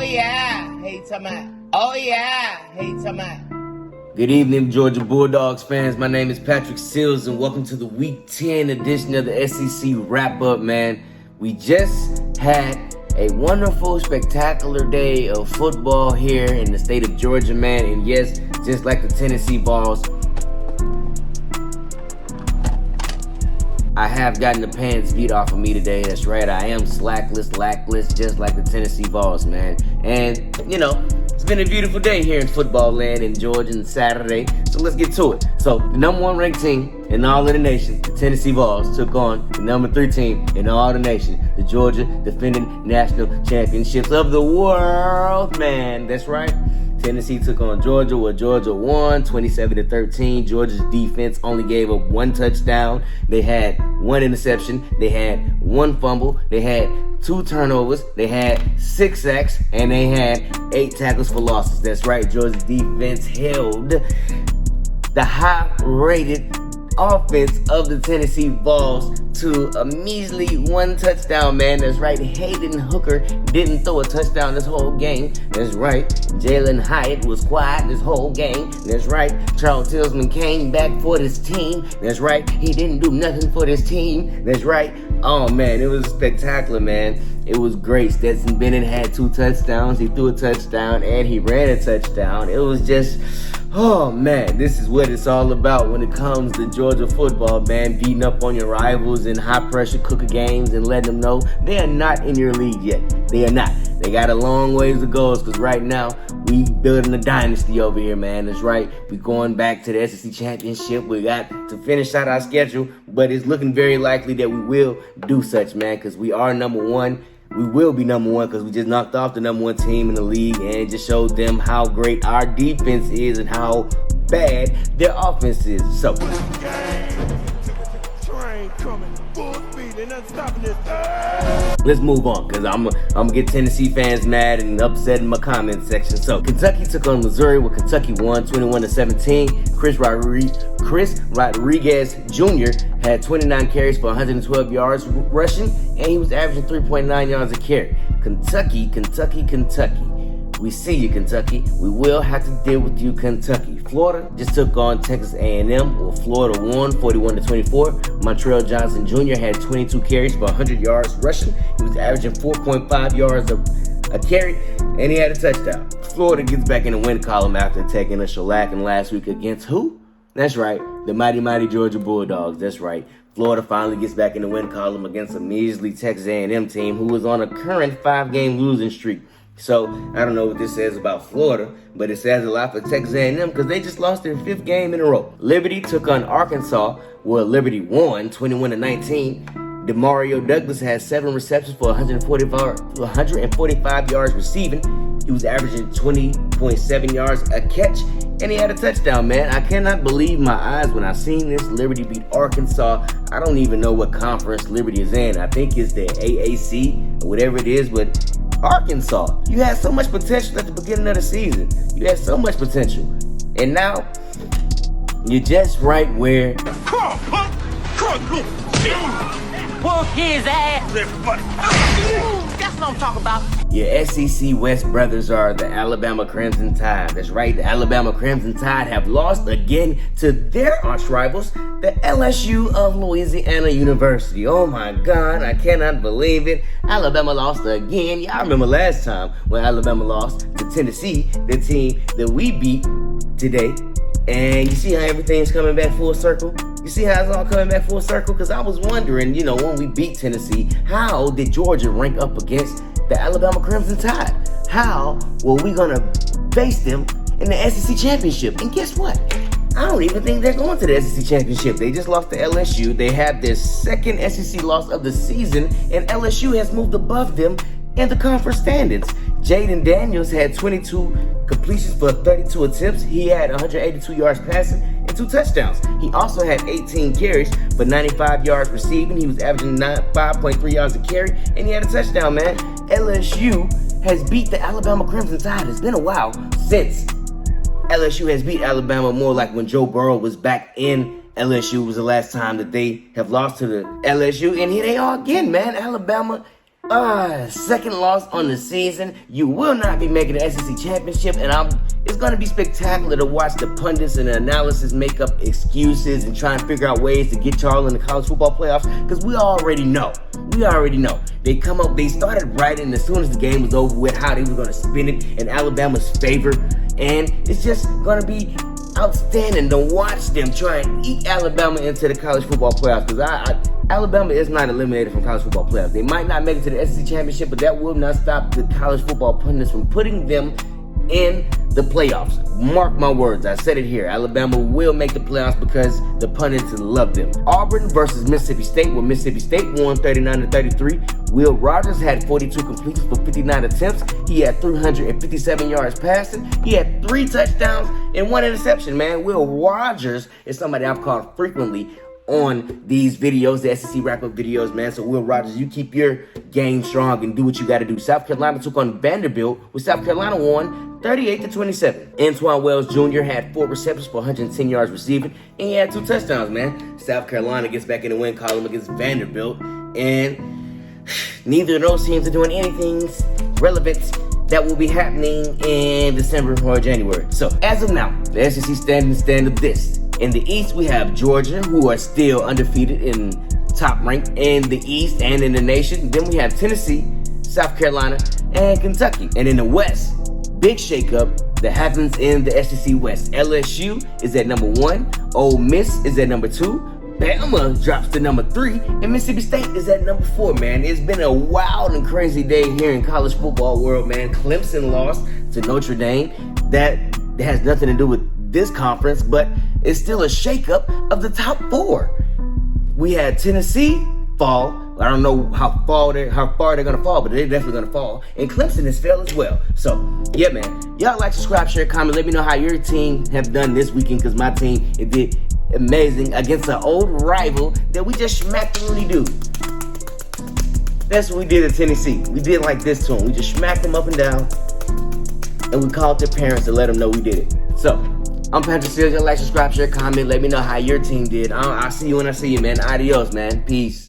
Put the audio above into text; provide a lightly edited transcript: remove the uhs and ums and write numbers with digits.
yeah. Hey, Tama. Oh, yeah. Hey, Tama. Good evening, Georgia Bulldogs fans. My name is Patrick Sills, and welcome to the Week 10 edition of the SEC Wrap-Up, man. We just had a wonderful, spectacular day of football here in the state of Georgia, man. And yes, just like the Tennessee Vols, I have gotten the pants beat off of me today. That's right, I am slackless, lackless, just like the Tennessee Vols, man. And, you know, it's been a beautiful day here in football land in Georgia on Saturday. So let's get to it. So the number 1 ranked team in all of the nation, the Tennessee Vols, took on the number 3 team in all the nation, the Georgia defending national championships of the world, man. That's right. Tennessee took on Georgia, where Georgia won 27-13. Georgia's defense only gave up 1 touchdown. They had 1 interception. They had 1 fumble. They had 2 turnovers. They had 6 sacks, and they had 8 tackles for losses. That's right, Georgia's defense held the high-rated offense of the Tennessee Vols to a measly 1 touchdown, man. That's right, Hayden Hooker didn't throw a touchdown this whole game. That's right, Jalen Hyatt was quiet this whole game. That's right, Charles Tillman came back for this team. That's right, he didn't do nothing for this team. That's right. Oh man, it was spectacular, man. It was great. Stetson Bennett had 2 touchdowns. He threw a touchdown and he ran a touchdown. It was just, oh man, this is what it's all about when it comes to Georgia football, man. Beating up on your rivals in high-pressure cooker games and letting them know they are not in your league yet. They are not. They got a long ways to go because right now we building a dynasty over here, man. That's right. We going back to the SEC Championship. We got to finish out our schedule, but it's looking very likely that we will do such, man, because we are number 1. We will be number 1 because we just knocked off the number 1 team in the league and just showed them how great our defense is and how bad their offense is. So let's move on because I'm gonna get Tennessee fans mad and upset in my comment section. So Kentucky took on Missouri, where Kentucky won 21-17. Chris Rodriguez Jr. had 29 carries for 112 yards rushing, and he was averaging 3.9 yards a carry. Kentucky. We see you, Kentucky. We will have to deal with you, Kentucky. Florida just took on Texas A&M, where Florida won 41-24. Montreal Johnson Jr. had 22 carries for 100 yards rushing. He was averaging 4.5 yards a carry, and he had a touchdown. Florida gets back in the win column after taking a shellacking last week against who? That's right, the mighty Georgia Bulldogs. That's right. Florida finally gets back in the win column against a measly Texas A&M team who was on a current 5-game losing streak. So, I don't know what this says about Florida, but it says a lot for Texas A&M because they just lost their 5th game in a row. Liberty took on Arkansas, where Liberty won 21-19. Demario Douglas had 7 receptions for 145 yards receiving. He was averaging 20.7 yards a catch, and he had a touchdown, man. I cannot believe my eyes when I seen this. Liberty beat Arkansas. I don't even know what conference Liberty is in. I think it's the AAC or whatever it is, but Arkansas, you had so much potential at the beginning of the season. You had so much potential. And now, you're just right where... Whoop his ass! That's what I'm talking about. Your SEC West brothers are the Alabama Crimson Tide. That's right, the Alabama Crimson Tide have lost again to their arch rivals, the LSU of Louisiana University. Oh my God, I cannot believe it. Alabama lost again. Y'all remember last time when Alabama lost to Tennessee, the team that we beat today. And you see how everything's coming back full circle? You see how it's all coming back full circle? Because I was wondering, you know, when we beat Tennessee, how did Georgia rank up against the Alabama Crimson Tide? How were we going to face them in the SEC Championship? And guess what? I don't even think they're going to the SEC Championship. They just lost to LSU. They had their 2nd SEC loss of the season, and LSU has moved above them in the conference standings. Jaden Daniels had 22 completions for 32 attempts. He had 182 yards passing and 2 touchdowns. He also had 18 carries for 95 yards receiving. He was averaging 5.3 yards a carry, and he had a touchdown, man. LSU has beat the Alabama Crimson Tide. It's been a while since LSU has beat Alabama, more like when Joe Burrow was back in LSU was the last time that they have lost to the LSU. And here they are again, man. Alabama Second loss on the season. You will not be making the SEC championship, and it's going to be spectacular to watch the pundits and the analysis make up excuses and try and figure out ways to get y'all in the college football playoffs, because we already know. They started writing as soon as the game was over with how they were going to spin it in Alabama's favor, and it's just going to be outstanding to watch them try and eat Alabama into the college football playoffs, because Alabama is not eliminated from college football playoffs. They might not make it to the SEC championship, but that will not stop the college football pundits from putting them in the playoffs. Mark my words, I said it here. Alabama will make the playoffs because the pundits love them. Auburn versus Mississippi State, where Mississippi State won 39-33. Will Rogers had 42 completions for 59 attempts. He had 357 yards passing. He had 3 touchdowns and 1 interception, man. Will Rogers is somebody I've called frequently on these videos, the SEC wrap-up videos, man. So Will Rogers, you keep your game strong and do what you got to do. South Carolina took on Vanderbilt, with South Carolina won 38-27. Antoine Wells Jr. had 4 receptions for 110 yards receiving, and he had 2 touchdowns, man. South Carolina gets back in the win column against Vanderbilt, and neither of those teams are doing anything relevant that will be happening in December or January. So as of now, the SEC stand of this. In the East, we have Georgia, who are still undefeated in top rank in the East and in the nation. Then we have Tennessee, South Carolina, and Kentucky. And in the West, big shakeup that happens in the SEC West. LSU is at number 1. Ole Miss is at number 2. Bama drops to number 3. And Mississippi State is at number 4, man. It's been a wild and crazy day here in college football world, man. Clemson lost to Notre Dame. That has nothing to do with this conference, but it's still a shakeup of the top 4. We had Tennessee fall. I don't know how far they're gonna fall, but they're definitely gonna fall. And Clemson has failed as well. So yeah, man. Y'all like, subscribe, share, comment. Let me know how your team have done this weekend, because my team, it did amazing against an old rival that we just smacked the Rooney dude. That's what we did at Tennessee. We did like this to them. We just smacked them up and down, and we called their parents to let them know we did it. So I'm Patrick Seals. Y'all like, subscribe, share, comment. Let me know how your team did. I'll see you when I see you, man. Adios, man. Peace.